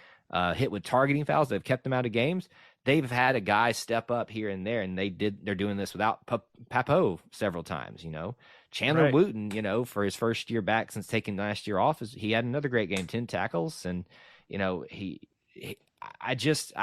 hit with targeting fouls that have kept them out of games, they've had a guy step up here and there, and they're doing this without Papo several times. Chandler Wooten, for his first year back since taking last year off, he had another great game, 10 tackles, and I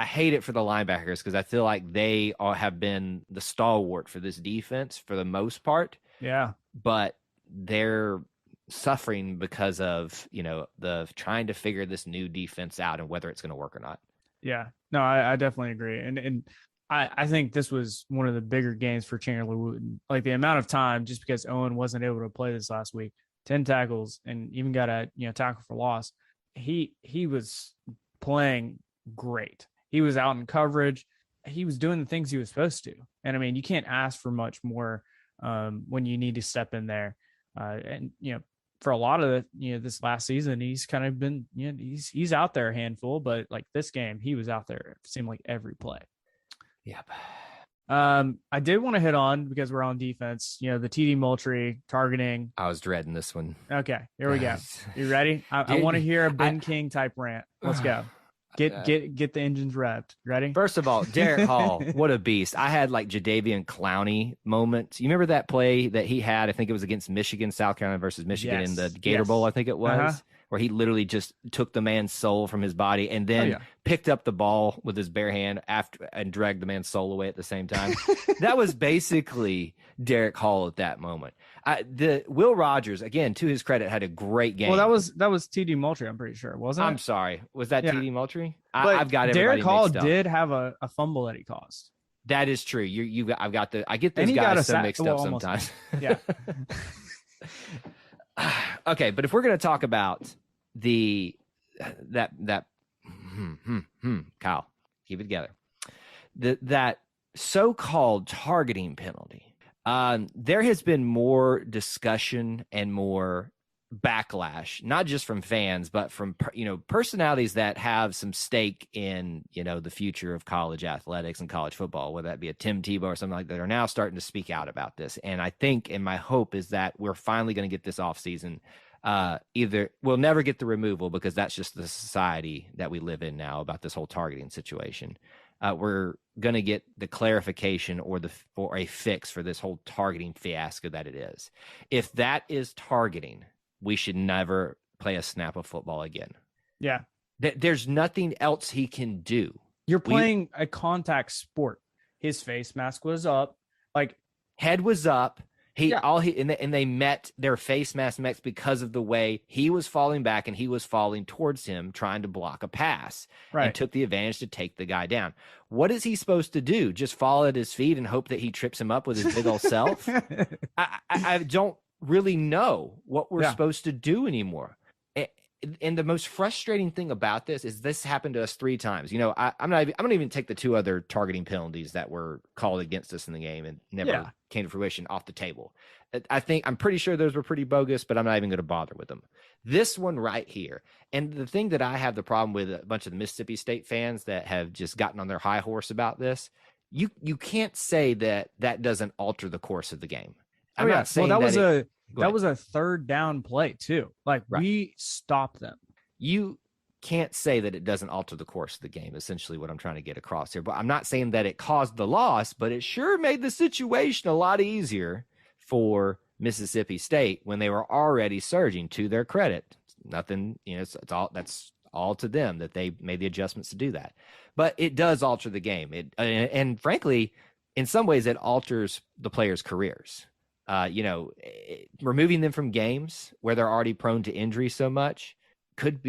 hate it for the linebackers because I feel like they have been the stalwart for this defense for the most part. Yeah, but they're suffering because of the trying to figure this new defense out and whether it's going to work or not. Yeah, no, I definitely agree. And I think this was one of the bigger games for Chandler Wooten. Like the amount of time, just because Owen wasn't able to play this last week, 10 tackles and even got a tackle for loss. He was playing great. He was out in coverage. He was doing the things he was supposed to. And I mean, you can't ask for much more when you need to step in there. And for a lot of this last season, he's kind of been, he's out there a handful, but like this game, he was out there. It seemed like every play. Yep. I did want to hit on, because we're on defense, the TD Moultrie targeting. I was dreading this one. Okay, here we go. You ready? I want to hear a Ben King type rant. Let's go. Get the engines revved. Ready? First of all, Derek Hall, what a beast. I had like Jadeveon Clowney moments. You remember that play that he had? I think it was against Michigan, South Carolina versus Michigan in the Gator Bowl, I think it was, where he literally just took the man's soul from his body and then picked up the ball with his bare hand and dragged the man's soul away at the same time. That was basically Derek Hall at that moment. The Will Rogers, again, to his credit, had a great game. Well, that was TD Moultrie, I'm pretty sure, wasn't it? I'm sorry. Was that TD Moultrie? I've got Derek Hall did have a fumble that he caused. That is true. I get those guys so mixed up sometimes. Yeah. Okay, but if we're going to talk about Kyle, keep it together. That so-called targeting penalty. There has been more discussion and more backlash, not just from fans, but from personalities that have some stake in the future of college athletics and college football, whether that be a Tim Tebow or something like that, are now starting to speak out about this. And I think, and my hope is that we're finally going to get this offseason. Either we'll never get the removal because that's just the society that we live in now about this whole targeting situation. We're going to get the clarification or a fix for this whole targeting fiasco that it is. If that is targeting, we should never play a snap of football again. Yeah. There's nothing else he can do. You're playing a contact sport. His face mask was up, like head was up. And they met their face mask because of the way he was falling back and he was falling towards him trying to block a pass, and took the advantage to take the guy down. What is he supposed to do? Just fall at his feet and hope that he trips him up with his big old self? I don't really know what we're supposed to do anymore. And the most frustrating thing about this is this happened to us 3 times. I'm not even take the 2 other targeting penalties that were called against us in the game and never came to fruition off the table. I'm pretty sure those were pretty bogus, but I'm not even going to bother with them. This one right here. And the thing that I have the problem with a bunch of the Mississippi State fans that have just gotten on their high horse about this, you can't say that doesn't alter the course of the game. I'm not saying that was a 3rd down play too. Like we stopped them. You can't say that it doesn't alter the course of the game, essentially what I'm trying to get across here. But I'm not saying that it caused the loss, but it sure made the situation a lot easier for Mississippi State when they were already surging, to their credit. Nothing, that's all to them that they made the adjustments to do that. But it does alter the game. And frankly, in some ways it alters the players' careers. Removing them from games where they're already prone to injury so much could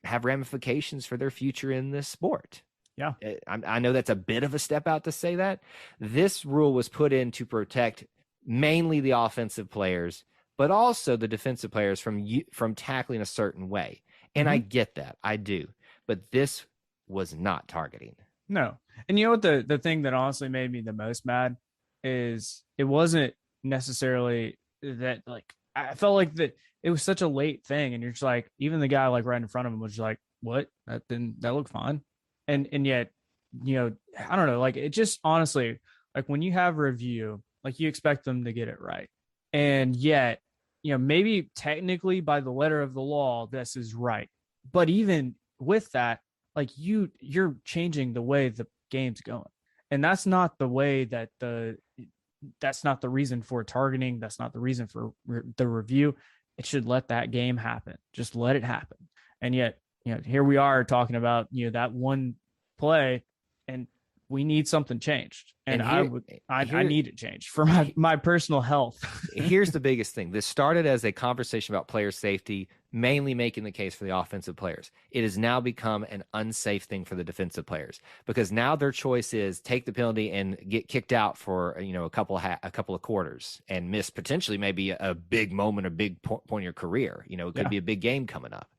have ramifications for their future in this sport. Yeah. I know that's a bit of a step out to say that. This rule was put in to protect mainly the offensive players, but also the defensive players from tackling a certain way. And I get that. I do. But this was not targeting. No. And you know what the thing that honestly made me the most mad is it wasn't necessarily that, like, I felt like that it was such a late thing, and you're just like, even the guy like right in front of him was just like, what? That looked fine. And yet, I don't know, like, it just honestly, like, when you have a review, like, you expect them to get it right. And yet, maybe technically by the letter of the law, this is right. But even with that, like, you're changing the way the game's going. And that's not the way that's not the reason for targeting. That's not the reason for the review. It should let that game happen. Just let it happen. And yet, here we are talking about, that one play, and we need something changed. And I need it changed for my personal health. Here's the biggest thing. This started as a conversation about player safety, mainly making the case for the offensive players. It has now become an unsafe thing for the defensive players, because now their choice is take the penalty and get kicked out for, a couple of quarters and miss potentially maybe a big moment, a big point in your career. It could be a big game coming up.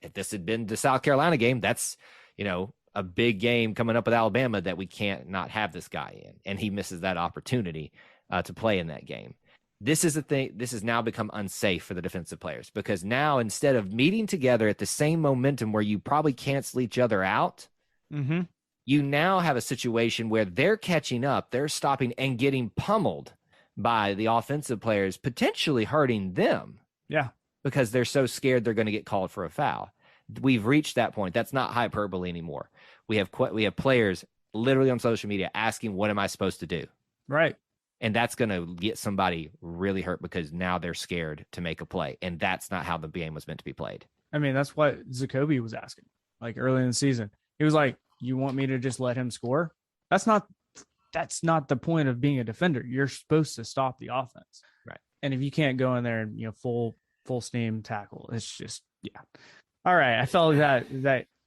If this had been the South Carolina game, that's, a big game coming up with Alabama that we can't not have this guy in, and he misses that opportunity to play in that game. This is the thing. This has now become unsafe for the defensive players, because now, instead of meeting together at the same momentum where you probably cancel each other out, you now have a situation where they're catching up, they're stopping and getting pummeled by the offensive players, potentially hurting them. Yeah. Because they're so scared they're going to get called for a foul. We've reached that point. That's not hyperbole anymore. We have players literally on social media asking, what am I supposed to do? Right. And that's going to get somebody really hurt, because now they're scared to make a play. And that's not how the game was meant to be played. I mean, that's what Jacoby was asking, like, early in the season. He was like, you want me to just let him score? That's not the point of being a defender. You're supposed to stop the offense. Right. And if you can't go in there and, full steam tackle, it's just, yeah. All right. I felt that,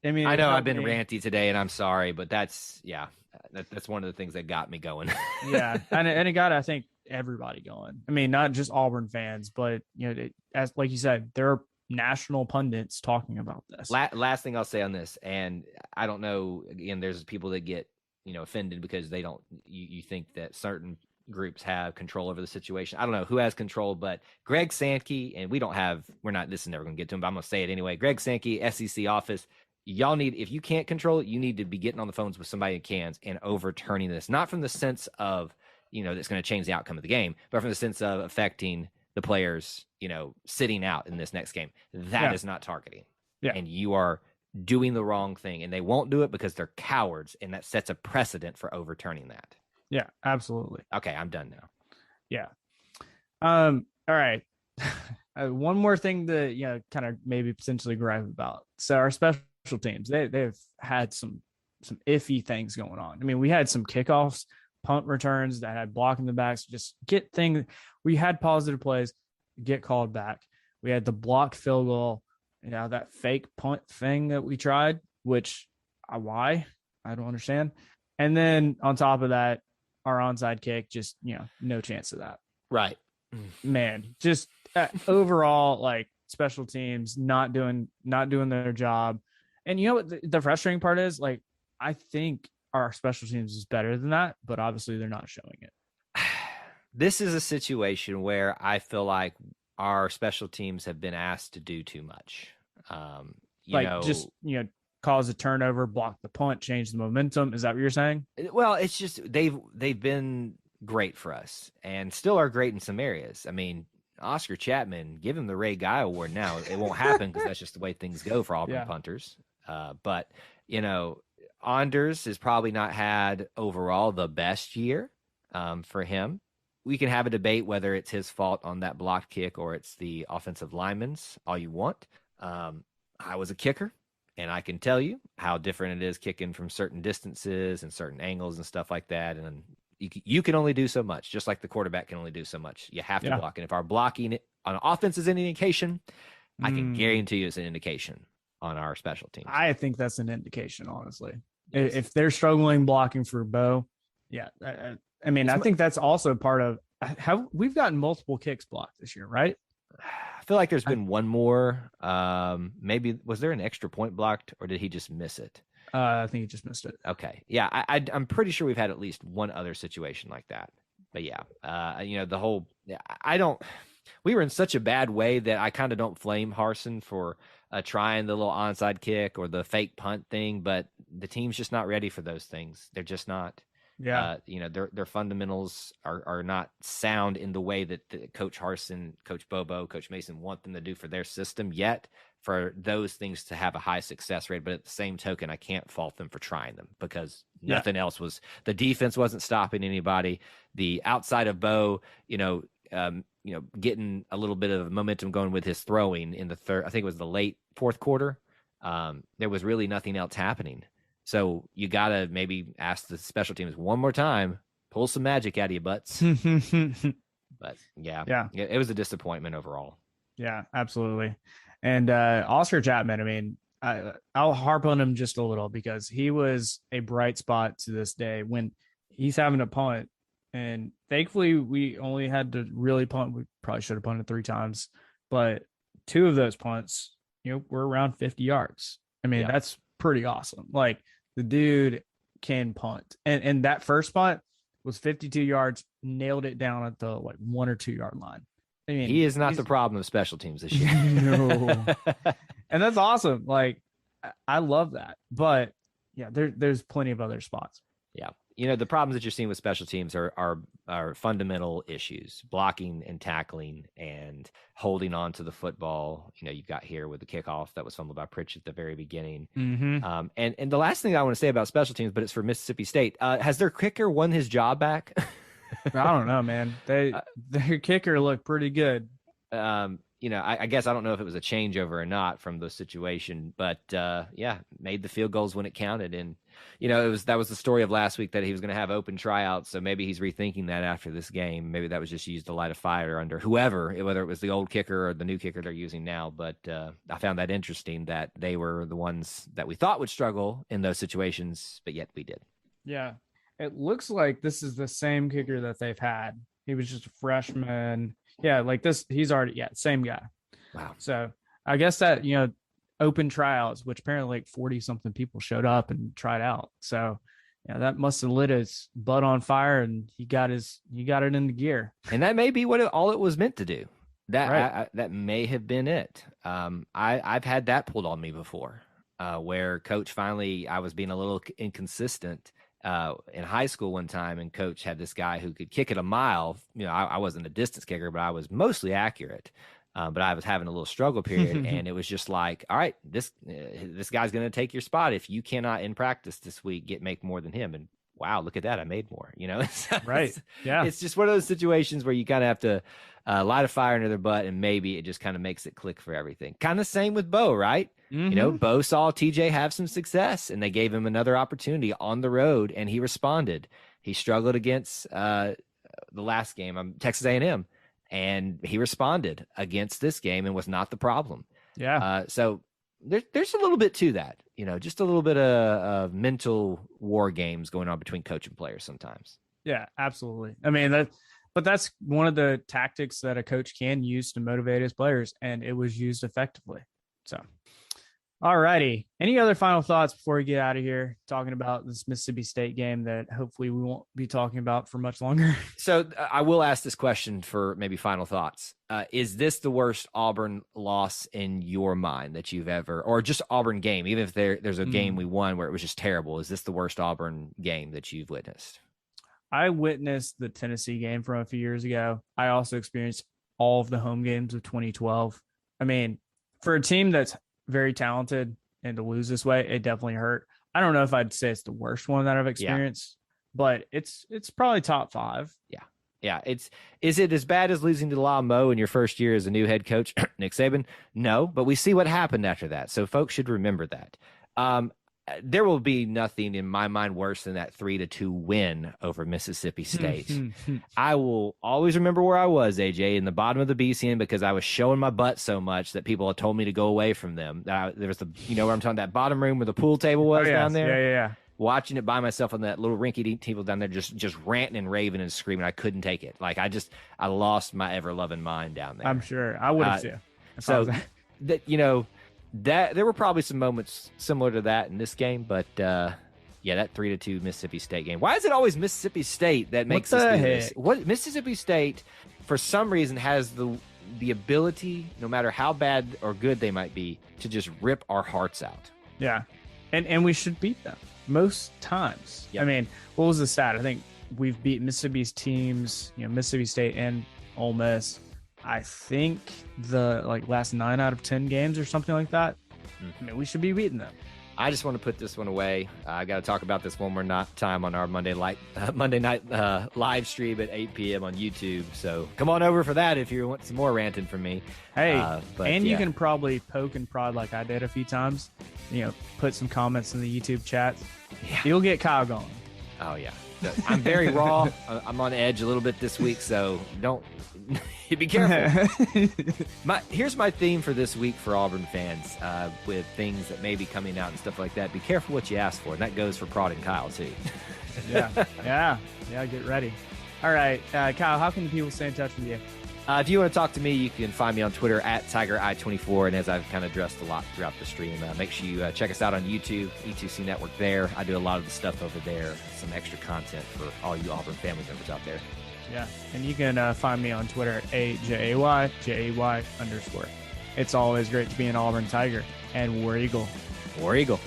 I mean, I know I've been ranty today, and I'm sorry, but that's one of the things that got me going. Yeah. And it got, I think, everybody going. I mean, not just Auburn fans, but, as like you said, there are national pundits talking about this. Last thing I'll say on this, and I don't know, again, there's people that get, offended because they don't, you think that certain groups have control over the situation. I don't know who has control, but Greg Sankey, and this is never going to get to him, but I'm going to say it anyway. Greg Sankey, SEC office, y'all need, if you can't control it, you need to be getting on the phones with somebody who can and overturning this, not from the sense of, that's going to change the outcome of the game, but from the sense of affecting the players, sitting out in this next game. That is not targeting. Yeah. And you are doing the wrong thing, and they won't do it because they're cowards, and that sets a precedent for overturning that. Yeah, absolutely. Okay, I'm done now. Yeah. All right. One more thing to kind of maybe potentially gripe about. So our special teams, they've had some iffy things going on. I mean, we had some kickoffs, punt returns that had block in the backs, just get things. We had positive plays, get called back. We had the block field goal, that fake punt thing that we tried, which why? I don't understand. And then on top of that, our onside kick, just, no chance of that. Right. Man, just overall, like, special teams not doing their job. And you know what the frustrating part is? Like, I think our special teams is better than that, but obviously they're not showing it. This is a situation where I feel like our special teams have been asked to do too much. Cause a turnover, block the punt, change the momentum. Is that what you're saying? Well, it's just they've been great for us and still are great in some areas. I mean, Oscar Chapman, give him the Ray Guy Award now. It won't happen because that's just the way things go for Auburn punters. But, Anders has probably not had overall the best year for him. We can have a debate whether it's his fault on that blocked kick or it's the offensive lineman's, all you want. I was a kicker. And I can tell you how different it is kicking from certain distances and certain angles and stuff like that. And you can only do so much, just like the quarterback can only do so much. You have to block. And if our blocking on offense is an indication, I can guarantee you it's an indication on our special teams. I think that's an indication, honestly. Yes. If they're struggling blocking for Bo, I mean, I think that's also part of how we've gotten multiple kicks blocked this year, right? feel like there's been one more. Maybe was there an extra point blocked, or did he just miss it? I think he just missed it. Okay, yeah, I'm pretty sure we've had at least one other situation like that. But yeah, the whole. I don't. We were in such a bad way that I kind of don't blame Harsin for trying the little onside kick or the fake punt thing, but the team's just not ready for those things. They're just not. Yeah. Their fundamentals are not sound in the way that Coach Harsin, Coach Bobo, Coach Mason want them to do for their system yet, for those things to have a high success rate. But at the same token, I can't fault them for trying them, because nothing else was. The defense wasn't stopping anybody. The outside of Bo, getting a little bit of momentum going with his throwing in the third, I think it was the late fourth quarter. There was really nothing else happening. So you got to maybe ask the special teams one more time, pull some magic out of your butts. But yeah, it was a disappointment overall. Yeah, absolutely. And Oscar Chapman, I mean, I'll harp on him just a little, because he was a bright spot to this day when he's having a punt. And thankfully, we only had to really punt. We probably should have punted 3 times, but 2 of those punts, were around 50 yards. I mean, that's pretty awesome. Like, the dude can punt. And that first punt was 52 yards, nailed it down at the 1 or 2 yard line. I mean, he is not the problem of special teams this year. No. And that's awesome. Like, I love that. But yeah, there's plenty of other spots. Yeah. The problems that you're seeing with special teams are fundamental issues: blocking and tackling and holding on to the football. You've got here with the kickoff that was fumbled by Pritchett at the very beginning. Mm-hmm. And the last thing I want to say about special teams, but it's for Mississippi State. Has their kicker won his job back? I don't know, man. Their kicker looked pretty good. I guess I don't know if it was a changeover or not from the situation, but made the field goals when it counted. And that was the story of last week, that he was going to have open tryouts. So maybe he's rethinking that after this game. Maybe that was just used to light a fire under whoever, whether it was the old kicker or the new kicker they're using now. But I found that interesting that they were the ones that we thought would struggle in those situations, but yet we did. Yeah. It looks like this is the same kicker that they've had. He was just a freshman. Yeah, like this, he's already, same guy. Wow. So I guess that, open tryouts, which apparently 40 something people showed up and tried out. So that must have lit his butt on fire, and he got it into gear. And that may be all it was meant to do. That may have been it. I've had that pulled on me before, where coach finally, I was being a little inconsistent. In high school one time, and coach had this guy who could kick it a mile. I wasn't a distance kicker, but I was mostly accurate. But I was having a little struggle period, and it was just like, all right, this guy's going to take your spot if you cannot in practice this week make more than him. And wow, look at that, I made more. Right? Yeah, it's just one of those situations where you kind of have to light a fire under their butt, and maybe it just kind of makes it click for everything. Kind of same with Bo, right? Mm-hmm. Bo saw TJ have some success, and they gave him another opportunity on the road, and he responded. He struggled against the last game, Texas A&M, and he responded against this game and was not the problem. Yeah. So there's a little bit to that, just a little bit of mental war games going on between coach and players sometimes. Yeah, absolutely. I mean, but that's one of the tactics that a coach can use to motivate his players, and it was used effectively. So, all righty. Any other final thoughts before we get out of here, talking about this Mississippi State game that hopefully we won't be talking about for much longer? So I will ask this question for maybe final thoughts. Is this the worst Auburn loss in your mind that you've ever, or just Auburn game, even if there's a game we won where it was just terrible? Is this the worst Auburn game that you've witnessed? I witnessed the Tennessee game from a few years ago. I also experienced all of the home games of 2012. I mean, for a team that's very talented, and to lose this way, it definitely hurt. I don't know if I'd say it's the worst one that I've experienced, but it's probably top 5. Yeah. Is it as bad as losing to La Mo in your first year as a new head coach, Nick Saban? No, but we see what happened after that. So folks should remember that. There will be nothing in my mind worse than that 3-2 win over Mississippi State. I will always remember where I was, AJ, in the bottom of the BCN, because I was showing my butt so much that people had told me to go away from them. There was where I'm talking, that bottom room where the pool table was down there. Yeah. Watching it by myself on that little rinky-dink table down there, just ranting and raving and screaming. I couldn't take it. Like I lost my ever-loving mind down there. I'm sure I would have too. So that that there were probably some moments similar to that in this game, but yeah, that 3-2 Mississippi State game. Why is it always Mississippi State that makes us do this? What Mississippi State, for some reason, has the ability, no matter how bad or good they might be, to just rip our hearts out. Yeah, and we should beat them most times. Yep. I mean, what was the stat? I think we've beat Mississippi's teams, Mississippi State and Ole Miss, I think the last 9 out of 10 games or something like that. I mean, we should be beating them. I just want to put this one away. I got to talk about this one more time on our Monday night live stream at 8 p.m. on YouTube. So come on over for that if you want some more ranting from me. Hey, you can probably poke and prod like I did a few times. Put some comments in the YouTube chat. Yeah. You'll get Kyle going. Oh, yeah. I'm very raw. I'm on edge a little bit this week, so don't be careful. Here's my theme for this week for Auburn fans with things that may be coming out and stuff like that. Be careful what you ask for, and that goes for prodding Kyle, too. Yeah, get ready. All right, Kyle, how can the people stay in touch with you? If you want to talk to me, you can find me on Twitter at TigerEye24. And as I've kind of addressed a lot throughout the stream, make sure you check us out on YouTube, E2C Network there. I do a lot of the stuff over there, some extra content for all you Auburn family members out there. Yeah, and you can find me on Twitter at AJAY_. It's always great to be an Auburn Tiger, and War Eagle. War Eagle.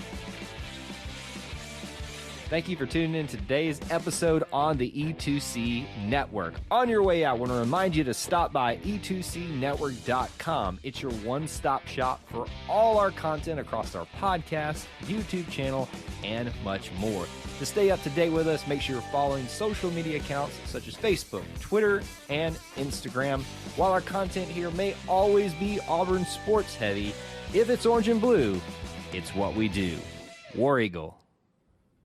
Thank you for tuning in to today's episode on the E2C Network. On your way out, I want to remind you to stop by e2cnetwork.com. It's your one-stop shop for all our content across our podcast, YouTube channel, and much more. To stay up to date with us, make sure you're following social media accounts such as Facebook, Twitter, and Instagram. While our content here may always be Auburn sports heavy, if it's orange and blue, it's what we do. War Eagle.